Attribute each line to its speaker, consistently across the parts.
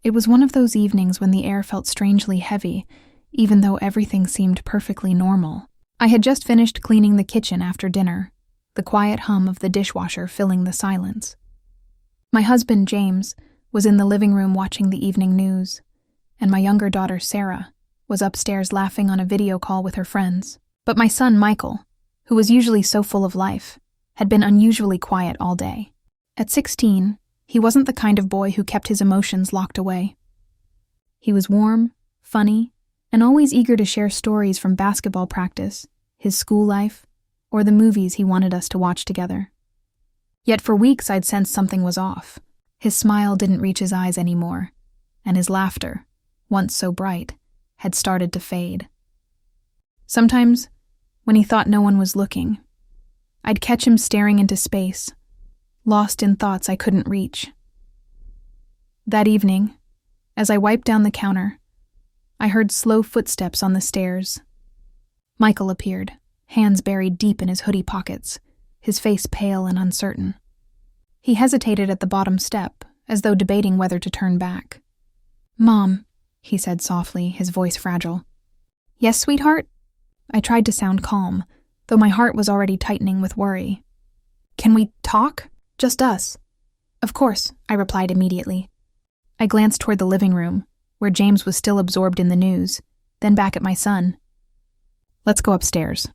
Speaker 1: It was one of those evenings when the air felt strangely heavy, even though everything seemed perfectly normal. I had just finished cleaning the kitchen after dinner, the quiet hum of the dishwasher filling the silence. My husband, James, was in the living room watching the evening news, and my younger daughter, Sarah, was upstairs laughing on a video call with her friends. But my son, Michael, who was usually so full of life, had been unusually quiet all day. At 16, he wasn't the kind of boy who kept his emotions locked away. He was warm, funny, and always eager to share stories from basketball practice, his school life, or the movies he wanted us to watch together. Yet for weeks I'd sensed something was off. His smile didn't reach his eyes anymore, and his laughter, once so bright, had started to fade. Sometimes, when he thought no one was looking, I'd catch him staring into space, lost in thoughts I couldn't reach. That evening, as I wiped down the counter, I heard slow footsteps on the stairs. Michael appeared, hands buried deep in his hoodie pockets, his face pale and uncertain. He hesitated at the bottom step, as though debating whether to turn back. "Mom," he said softly, his voice fragile. "Yes, sweetheart?" I tried to sound calm, though my heart was already tightening with worry. "Can we talk? Just us?" "Of course," I replied immediately. I glanced toward the living room, where James was still absorbed in the news, then back at my son. "Let's go upstairs."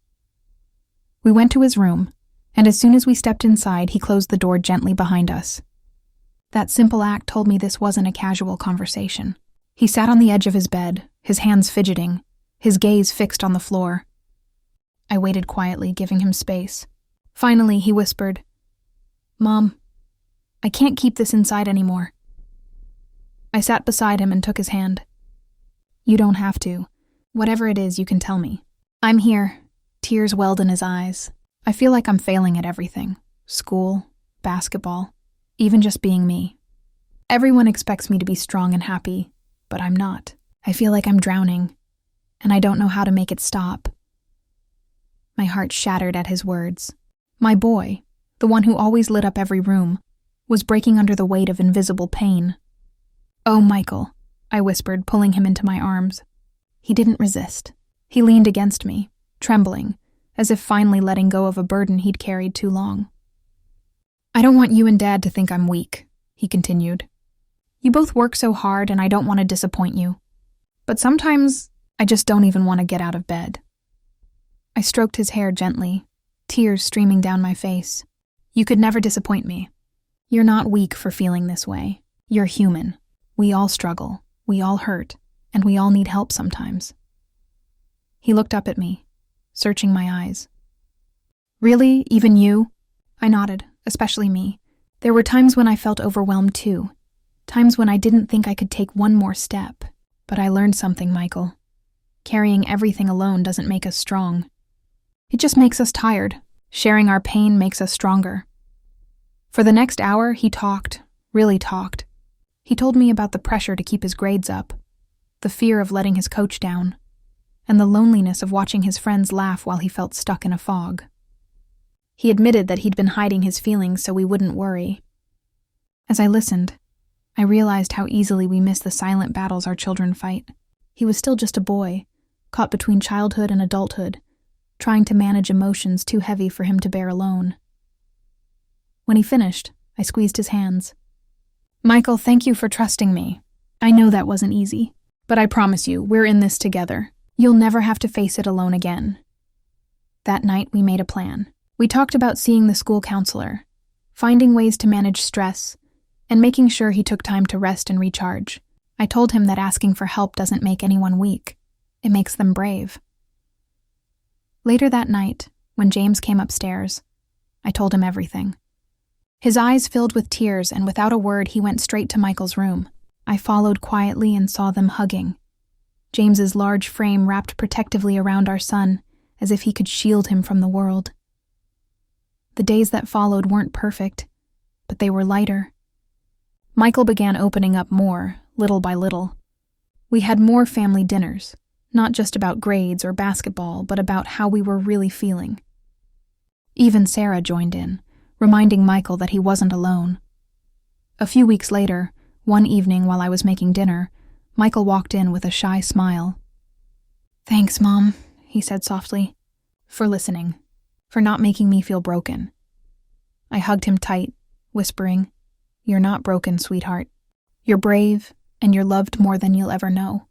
Speaker 1: We went to his room, and as soon as we stepped inside, he closed the door gently behind us. That simple act told me this wasn't a casual conversation. He sat on the edge of his bed, his hands fidgeting, his gaze fixed on the floor. I waited quietly, giving him space. Finally, he whispered, "Mom, I can't keep this inside anymore." I sat beside him and took his hand. "You don't have to. Whatever it is, you can tell me. I'm here." Tears welled in his eyes. "I feel like I'm failing at everything. School, basketball, even just being me. Everyone expects me to be strong and happy, but I'm not. I feel like I'm drowning, and I don't know how to make it stop." My heart shattered at his words. My boy, the one who always lit up every room, was breaking under the weight of invisible pain. "Oh, Michael," I whispered, pulling him into my arms. He didn't resist. He leaned against me, trembling, as if finally letting go of a burden he'd carried too long. "I don't want you and Dad to think I'm weak," he continued. "You both work so hard, and I don't want to disappoint you. But sometimes I just don't even want to get out of bed." I stroked his hair gently, tears streaming down my face. "You could never disappoint me. You're not weak for feeling this way. You're human. We all struggle, we all hurt, and we all need help sometimes." He looked up at me, searching my eyes. "Really? Even you?" I nodded, especially me. There were times when I felt overwhelmed too, times when I didn't think I could take one more step. But I learned something, Michael. Carrying everything alone doesn't make us strong. It just makes us tired. Sharing our pain makes us stronger. For the next hour, he talked, really talked. He told me about the pressure to keep his grades up, the fear of letting his coach down, and the loneliness of watching his friends laugh while he felt stuck in a fog. He admitted that he'd been hiding his feelings so we wouldn't worry. As I listened, I realized how easily we miss the silent battles our children fight. He was still just a boy, caught between childhood and adulthood, trying to manage emotions too heavy for him to bear alone. When he finished, I squeezed his hands. "Michael, thank you for trusting me. I know that wasn't easy, but I promise you, we're in this together. You'll never have to face it alone again." That night, we made a plan. We talked about seeing the school counselor, finding ways to manage stress, and making sure he took time to rest and recharge. I told him that asking for help doesn't make anyone weak. It makes them brave. Later that night, when James came upstairs, I told him everything. His eyes filled with tears, and without a word, he went straight to Michael's room. I followed quietly and saw them hugging. James's large frame wrapped protectively around our son, as if he could shield him from the world. The days that followed weren't perfect, but they were lighter. Michael began opening up more, little by little. We had more family dinners, not just about grades or basketball, but about how we were really feeling. Even Sarah joined in, reminding Michael that he wasn't alone. A few weeks later, One evening while I was making dinner, Michael walked in with a shy smile. "Thanks, Mom," he said softly, "for listening, for not making me feel broken." I hugged him tight, whispering, "You're not broken, sweetheart. You're brave, and you're loved more than you'll ever know."